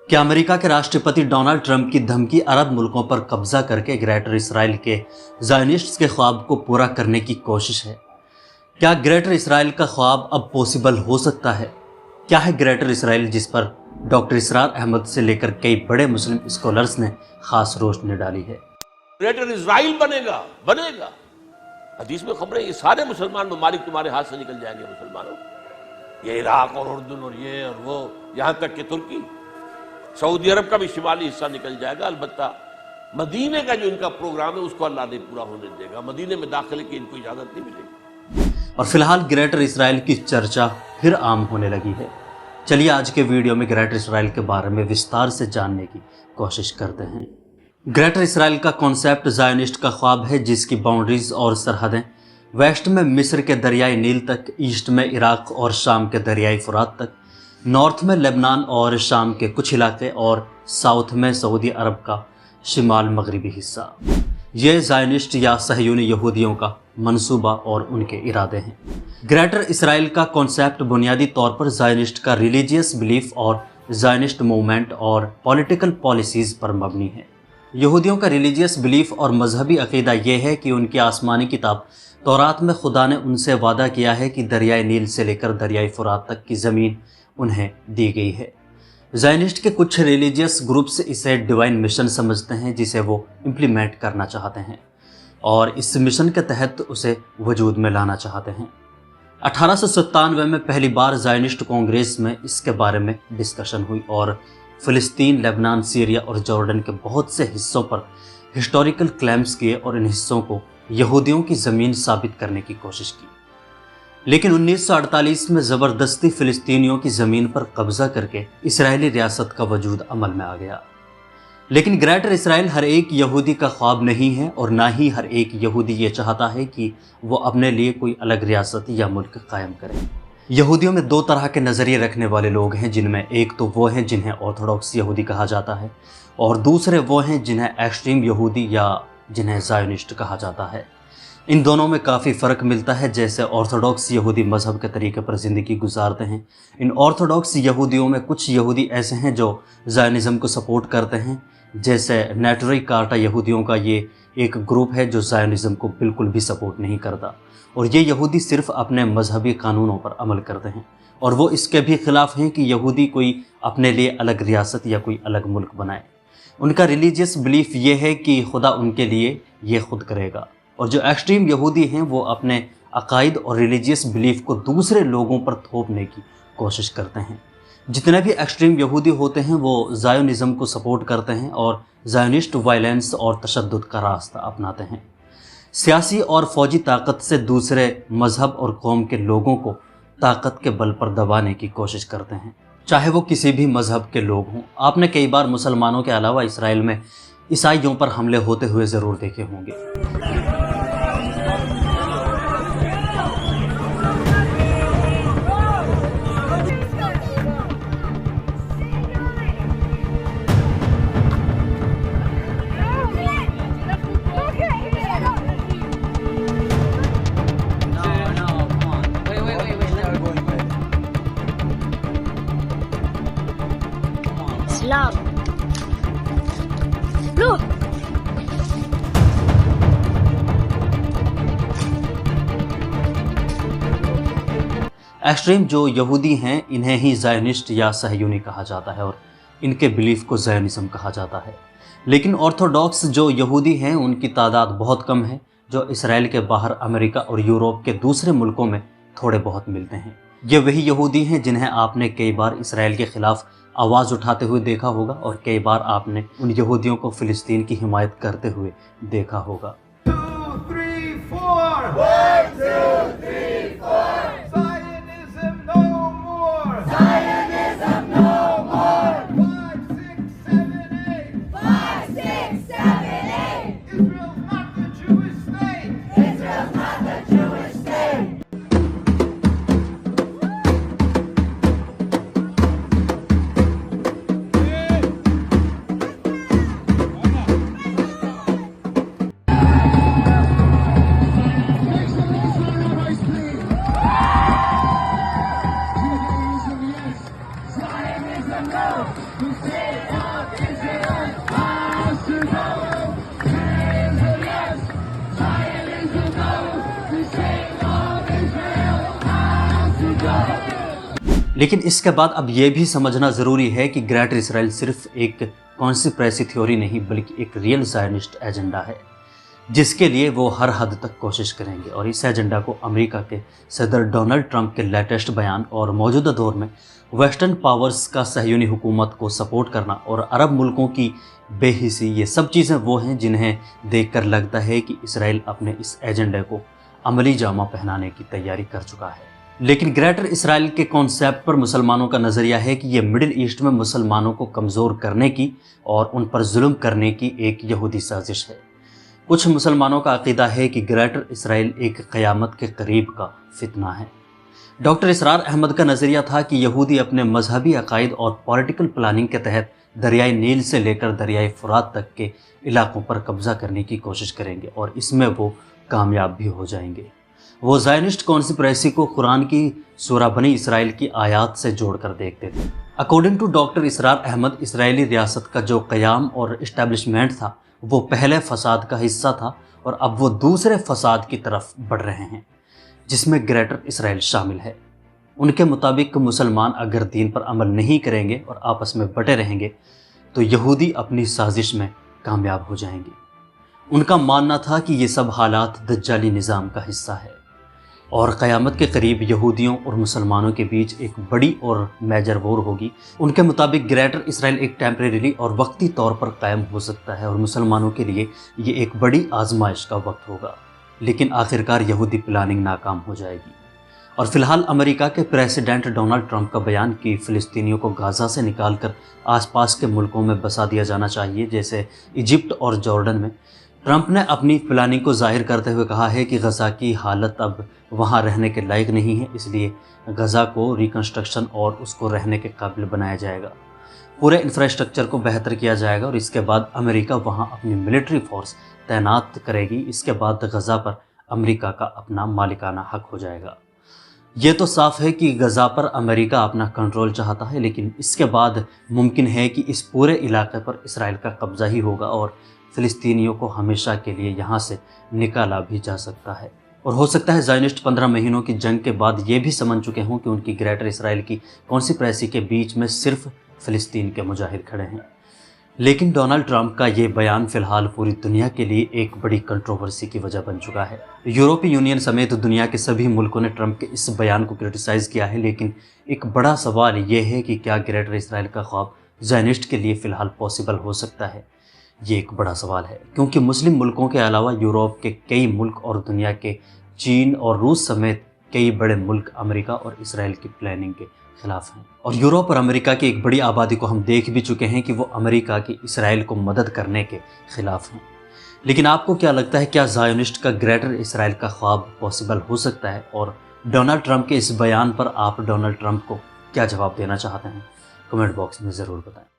क्या अमेरिका के राष्ट्रपति डोनाल्ड ट्रंप की धमकी अरब मुल्कों पर कब्जा करके ग्रेटर इसराइल के ज़ायनिस्ट्स के ख्वाब को पूरा करने की कोशिश है? क्या ग्रेटर इसराइल का ख्वाब अब पॉसिबल हो सकता है? क्या है ग्रेटर इसराइल जिस पर डॉक्टर इसरार अहमद से लेकर कई बड़े मुस्लिम स्कॉलर्स ने खास रोशनी डाली है? ग्रेटर इसराइल बनेगा। हदीस में खबर है, ये सारे मुसलमान ममालिक तुम्हारे हाथ से निकल जाएंगे। मुसलमानों, ये इराक और उर्दून और ये और वो, यहाँ तक कि तुर्की, सऊदी अरब का भी शिमाली हिस्सा निकल जाएगा। अलबत्ता मदीने का जो इनका प्रोग्राम है उसको अल्लाह नहीं पूरा होने देगा। मदीने में दाखिले की इनको इजाजत नहीं मिलेगी। और फिलहाल ग्रेटर इसराइल की चर्चा फिर आम होने लगी है। चलिए आज के वीडियो में ग्रेटर इसराइल के बारे में विस्तार से जानने की कोशिश करते हैं। ग्रेटर इसराइल का कॉन्सेप्ट ज़ायनिस्ट का ख्वाब है जिसकी बाउंड्रीज और सरहदें वेस्ट में मिस्र के दरियाई नील तक, ईस्ट में इराक और शाम के दरियाई फुरात तक, नॉर्थ में लेबनान और शाम के कुछ इलाके और साउथ में सऊदी अरब का शिमाल मगरबी हिस्सा। ये ज़ायनिस्ट या सहयूनी यहूदियों का मंसूबा और उनके इरादे हैं। ग्रेटर इसराइल का कॉन्सेप्ट बुनियादी तौर पर ज़ायनिस्ट का रिलीजियस बिलीफ और ज़ायनिस्ट मूवमेंट और पॉलिटिकल पॉलिसीज़ पर मबनी है। यहूदियों का रिलीजियस बिलीफ और मजहबी अकीदा ये है कि उनकी आसमानी किताब तौरात में खुदा ने उनसे वादा किया है कि दरियाई नील से लेकर दरियाई फुरात तक की ज़मीन उन्हें दी गई है। ज़ायनिस्ट के कुछ रिलीजियस ग्रुप्स इसे डिवाइन मिशन समझते हैं जिसे वो इम्प्लीमेंट करना चाहते हैं और इस मिशन के तहत उसे वजूद में लाना चाहते हैं। 1897 में पहली बार ज़ायनिस्ट कांग्रेस में इसके बारे में डिस्कशन हुई और फ़िलिस्तीन, लेबनान, सीरिया और जॉर्डन के बहुत से हिस्सों पर हिस्टोरिकल क्लेम्स किए और इन हिस्सों को यहूदियों की ज़मीन साबित करने की कोशिश की। लेकिन 1948 में ज़बरदस्ती फ़िलिस्तीनियों की ज़मीन पर कब्ज़ा करके इसराइली रियासत का वजूद अमल में आ गया। लेकिन ग्रेटर इसराइल हर एक यहूदी का ख्वाब नहीं है और ना ही हर एक यहूदी ये चाहता है कि वो अपने लिए कोई अलग रियासत या मुल्क कायम करे। यहूदियों में दो तरह के नज़रिए रखने वाले लोग हैं, जिनमें एक तो वो हैं जिन्हें ऑर्थोडॉक्स यहूदी कहा जाता है और दूसरे वो हैं जिन्हें एक्सट्रीम यहूदी या जिन्हें ज़ायनिस्ट कहा जाता है। इन दोनों में काफ़ी फ़र्क मिलता है। जैसे ऑर्थोडॉक्स यहूदी मज़हब के तरीके पर ज़िंदगी गुजारते हैं, इन ऑर्थोडॉक्स यहूदियों में कुछ यहूदी ऐसे हैं जो ज़ायनिज़म को सपोर्ट करते हैं। जैसे नेटरी कार्टा यहूदियों का ये एक ग्रुप है जो ज़ायनिज़म को बिल्कुल भी सपोर्ट नहीं करता और ये यहूदी सिर्फ़ अपने मजहबी कानूनों पर अमल करते हैं और वो इसके भी ख़िलाफ़ हैं कि यहूदी कोई अपने लिए अलग रियासत या कोई अलग मुल्क बनाए। उनका रिलीजियस बिलीफ ये है कि खुदा उनके लिए ये खुद करेगा। और जो एक्सट्रीम यहूदी हैं वो अपने अकायद और रिलीजियस बिलीफ को दूसरे लोगों पर थोपने की कोशिश करते हैं। जितने भी एक्सट्रीम यहूदी होते हैं वो ज़ायोनिज़म को सपोर्ट करते हैं और ज़ायोनिस्ट वायलेंस और तशद्दुद का रास्ता अपनाते हैं। सियासी और फ़ौजी ताकत से दूसरे मज़हब और कौम के लोगों को ताकत के बल पर दबाने की कोशिश करते हैं, चाहे वो किसी भी मज़हब के लोग हों। आपने कई बार मुसलमानों के अलावा इसराइल में ईसाइयों पर हमले होते हुए ज़रूर देखे होंगे। Islam. Look. एक्सट्रीम जो यहूदी हैं इन्हें ही ज़ायनिस्ट या सहयूनी कहा जाता है और इनके बिलीफ को ज़ायनिज़म कहा जाता है। लेकिन ऑर्थोडॉक्स जो यहूदी हैं उनकी तादाद बहुत कम है, जो इसराइल के बाहर अमेरिका और यूरोप के दूसरे मुल्कों में थोड़े बहुत मिलते हैं। ये वही यहूदी हैं जिन्हें आपने कई बार इसराइल के ख़िलाफ़ आवाज़ उठाते हुए देखा होगा और कई बार आपने उन यहूदियों को फ़िलिस्तीन की हिमायत करते हुए देखा होगा। 2, 3, 4. 1, 2, 3, 4. Zionism no more. Zionism no more. 5, 6, 7, 8. 5, 6, 7, 8. Israel's not the Jewish state. Israel's not the Jewish state. لیکن اس کے بعد اب یہ بھی سمجھنا ضروری ہے کہ گریٹر اسرائیل صرف ایک کانسپریسی تھیوری نہیں بلکہ ایک ریئل زائنسٹ ایجنڈا ہے جس کے لیے وہ ہر حد تک کوشش کریں گے، اور اس ایجنڈا کو امریکہ کے صدر ڈونلڈ ٹرمپ کے لیٹسٹ بیان اور موجودہ دور میں ویسٹرن پاورز کا صہیونی حکومت کو سپورٹ کرنا اور عرب ملکوں کی بے حسی، یہ سب چیزیں وہ ہیں جنہیں دیکھ کر لگتا ہے کہ اسرائیل اپنے اس ایجنڈے کو عملی جامہ پہنانے کی تیاری کر چکا ہے۔ لیکن گریٹر اسرائیل کے کانسیپٹ پر مسلمانوں کا نظریہ ہے کہ یہ مڈل ایسٹ میں مسلمانوں کو کمزور کرنے کی اور ان پر ظلم کرنے کی ایک یہودی سازش ہے۔ کچھ مسلمانوں کا عقیدہ ہے کہ گریٹر اسرائیل ایک قیامت کے قریب کا فتنہ ہے۔ ڈاکٹر اسرار احمد کا نظریہ تھا کہ یہودی اپنے مذہبی عقائد اور پولیٹیکل پلاننگ کے تحت دریائے نیل سے لے کر دریائے فرات تک کے علاقوں پر قبضہ کرنے کی کوشش کریں گے اور اس میں وہ کامیاب بھی ہو جائیں گے۔ وہ زائنسٹ کانسپریسی کو قرآن کی سورہ بنی اسرائیل کی آیات سے جوڑ کر دیکھتے تھے۔ اکارڈنگ ٹو ڈاکٹر اسرار احمد، اسرائیلی ریاست کا جو قیام اور اسٹیبلشمنٹ تھا وہ پہلے فساد کا حصہ تھا اور اب وہ دوسرے فساد کی طرف بڑھ رہے ہیں جس میں گریٹر اسرائیل شامل ہے۔ ان کے مطابق مسلمان اگر دین پر عمل نہیں کریں گے اور آپس میں بٹے رہیں گے تو یہودی اپنی سازش میں کامیاب ہو جائیں گے۔ ان کا ماننا تھا کہ یہ سب حالات دجالی نظام کا حصہ ہے اور قیامت کے قریب یہودیوں اور مسلمانوں کے بیچ ایک بڑی اور میجر وار ہوگی۔ ان کے مطابق گریٹر اسرائیل ایک ٹیمپریری اور وقتی طور پر قائم ہو سکتا ہے اور مسلمانوں کے لیے یہ ایک بڑی آزمائش کا وقت ہوگا، لیکن آخرکار یہودی پلاننگ ناکام ہو جائے گی۔ اور فی الحال امریکہ کے پریزیڈنٹ ڈونلڈ ٹرمپ کا بیان کہ فلسطینیوں کو غزہ سے نکال کر آس پاس کے ملکوں میں بسا دیا جانا چاہیے جیسے ایجپٹ اور جارڈن میں، ٹرمپ نے اپنی پلاننگ کو ظاہر کرتے ہوئے کہا ہے کہ غزہ کی حالت اب وہاں رہنے کے لائق نہیں ہے، اس لیے غزہ کو ریکنسٹرکشن اور اس کو رہنے کے قابل بنایا جائے گا، پورے انفراسٹرکچر کو بہتر کیا جائے گا اور اس کے بعد امریکہ وہاں اپنی ملٹری فورس تعینات کرے گی۔ اس کے بعد غزہ پر امریکہ کا اپنا مالکانہ حق ہو جائے گا۔ یہ تو صاف ہے کہ غزہ پر امریکہ اپنا کنٹرول چاہتا ہے، لیکن اس کے بعد ممکن ہے کہ اس پورے علاقے پر اسرائیل کا قبضہ ہی ہوگا اور فلسطینیوں کو ہمیشہ کے لیے یہاں سے نکالا بھی جا سکتا ہے۔ اور ہو سکتا ہے زائنسٹ 15 مہینوں کی جنگ کے بعد یہ بھی سمجھ چکے ہوں کہ ان کی گریٹر اسرائیل کی کانسپریسی کے بیچ میں صرف فلسطین کے مجاہد کھڑے ہیں۔ لیکن ڈونلڈ ٹرمپ کا یہ بیان فی الحال پوری دنیا کے لیے ایک بڑی کنٹروورسی کی وجہ بن چکا ہے۔ یورپی یونین سمیت دنیا کے سبھی ملکوں نے ٹرمپ کے اس بیان کو کرٹیسائز کیا ہے، لیکن ایک بڑا سوال یہ ہے کہ کیا گریٹر اسرائیل کا خواب زائنسٹ کے لیے فی الحال پاسبل ہو سکتا ہے؟ یہ ایک بڑا سوال ہے کیونکہ مسلم ملکوں کے علاوہ یورپ کے کئی ملک اور دنیا کے چین اور روس سمیت کئی بڑے ملک امریکہ اور اسرائیل کی پلاننگ کے خلاف ہیں، اور یورپ اور امریکہ کی ایک بڑی آبادی کو ہم دیکھ بھی چکے ہیں کہ وہ امریکہ کی اسرائیل کو مدد کرنے کے خلاف ہیں۔ لیکن آپ کو کیا لگتا ہے، کیا زائنسٹ کا گریٹر اسرائیل کا خواب پاسبل ہو سکتا ہے؟ اور ڈونلڈ ٹرمپ کے اس بیان پر آپ ڈونلڈ ٹرمپ کو کیا جواب دینا چاہتے ہیں؟ کمنٹ باکس میں ضرور بتائیں۔